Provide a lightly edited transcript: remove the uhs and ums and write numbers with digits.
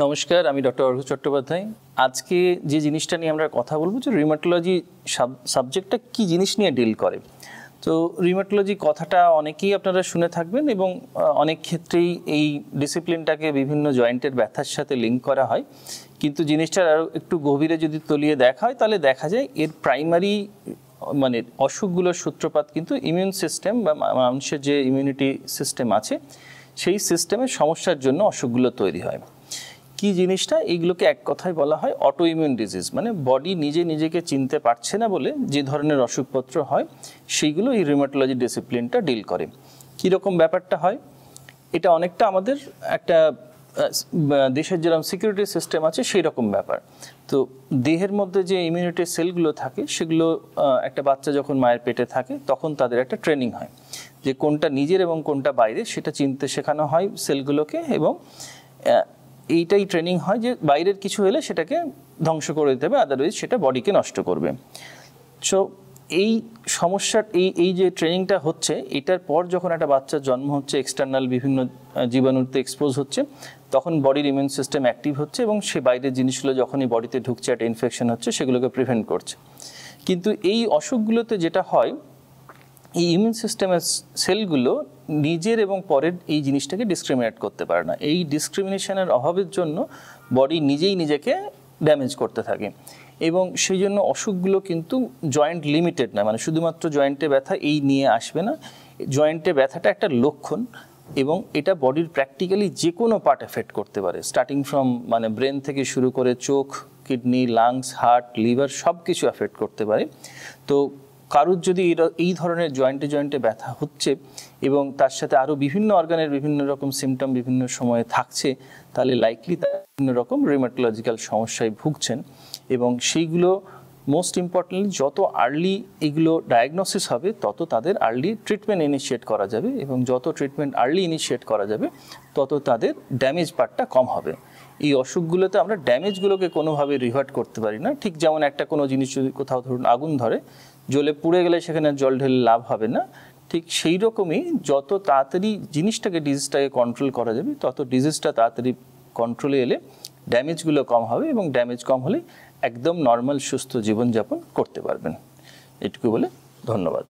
নমস্কার, আমি ডক্টর অর্ঘ্য চট্টোপাধ্যায়। আজকে যে জিনিসটা নিয়ে আমরা কথা বলবো যে রিউমাটোলজি সাবজেক্টটা কি জিনিস নিয়ে ডিল করে। তো রিউমাটোলজি কথাটা অনেকেই আপনারা শুনে থাকবেন এবং অনেক ক্ষেত্রেই এই ডিসিপ্লিনটাকে বিভিন্ন জয়েন্টের ব্যথার সাথে লিঙ্ক করা হয়, কিন্তু জিনিসটার আরও একটু গভীরে যদি তলিয়ে দেখা হয় তাহলে দেখা যায় এর প্রাইমারি মানে অসুখগুলোর সূত্রপাত কিন্তু ইমিউন সিস্টেম বা মানুষের যে ইমিউনিটি সিস্টেম আছে সেই সিস্টেমের সমস্যার জন্য অসুখগুলো তৈরি হয়। কি জিনিসটা, এইগুলোকে এক কথায় বলা হয় অটো ইমিউন ডিজিজ, মানে বডি নিজে নিজেকে চিনতে পারছে না বলে যে ধরনের অসুখপত্র হয় সেইগুলো এই রিউমাটোলজি ডিসিপ্লিনটা ডিল করে। কীরকম ব্যাপারটা হয়, এটা অনেকটা আমাদের একটা দেশের যেরকম সিকিউরিটি সিস্টেম আছে সেই রকম ব্যাপার। তো দেহের মধ্যে যে ইমিউনিটি সেলগুলো থাকে সেগুলো একটা বাচ্চা যখন মায়ের পেটে থাকে তখন তাদের একটা ট্রেনিং হয় যে কোনটা নিজের এবং কোনটা বাইরে সেটা চিনতে শেখানো হয় সেলগুলোকে, এবং এইটাই ট্রেনিং হয় যে বাইরের কিছু হলে সেটাকে ধ্বংস করে দিতে হবে, আদারওয়াইজ সেটা বডিকে নষ্ট করবে। সো এই সমস্যার এই যে ট্রেনিংটা হচ্ছে, এটার পর যখন একটা বাচ্চার জন্ম হচ্ছে, এক্সটার্নাল বিভিন্ন জীবাণুতে এক্সপোজ হচ্ছে, তখন বডির ইমিউন সিস্টেম অ্যাক্টিভ হচ্ছে এবং সে বাইরের জিনিসগুলো যখনই বডিতে ঢুকছে একটা ইনফেকশন হচ্ছে সেগুলোকে প্রিভেন্ট করছে। কিন্তু এই অসুখগুলোতে যেটা হয়, এই ইমিউন সিস্টেমের সেলগুলো নিজের এবং পরের এই জিনিসটাকে ডিসক্রিমিনেট করতে পারে না। এই ডিসক্রিমিনেশনের অভাবের জন্য বডি নিজেই নিজেকে ড্যামেজ করতে থাকে এবং সেই জন্য অসুখগুলো কিন্তু জয়েন্ট লিমিটেড না, মানে শুধুমাত্র জয়েন্টে ব্যথা এই নিয়ে আসবে না। জয়েন্টে ব্যথাটা একটা লক্ষণ এবং এটা বডির প্র্যাকটিক্যালি যে কোনো পার্ট এফেক্ট করতে পারে, স্টার্টিং ফ্রম মানে ব্রেন থেকে শুরু করে চোখ, কিডনি, লাংস, হার্ট, লিভার সব কিছু এফেক্ট করতে পারে। তো কারুর যদি এই ধরনের জয়েন্টে ব্যথা হচ্ছে এবং তার সাথে আরও বিভিন্ন অর্গানের বিভিন্ন রকম সিমটম বিভিন্ন সময়ে থাকছে, তাহলে লাইকলি তার বিভিন্ন রকম রিউমাটোলজিক্যাল সমস্যায় ভুগছেন। এবং সেইগুলো মোস্ট ইম্পর্টেন্টলি যত আর্লি এগুলো ডায়াগনোসিস হবে তত তাদের আর্লি ট্রিটমেন্ট ইনিশিয়েট করা যাবে, এবং যত ট্রিটমেন্ট আর্লি ইনিশিয়েট করা যাবে তত তাদের ড্যামেজ পার্টটা কম হবে। এই অসুখগুলোতে আমরা ড্যামেজগুলোকে কোনোভাবে রিভার্ট করতে পারি না। ঠিক যেমন একটা কোনো জিনিস যদি কোথাও ধরুন আগুন ধরে, জ্বলে পুড়ে গেলে সেখানে জল ঢেলে লাভ হবে না, ঠিক সেই রকমই যত তাড়াতাড়ি ডিজিজটাকে কন্ট্রোল করা যাবে তত ডিজিজটা তাড়াতাড়ি কন্ট্রোলে এলে ড্যামেজগুলো কম হবে, এবং ড্যামেজ কম হলে একদম নর্মাল সুস্থ জীবনযাপন করতে পারবেন। এটুকু বলে ধন্যবাদ।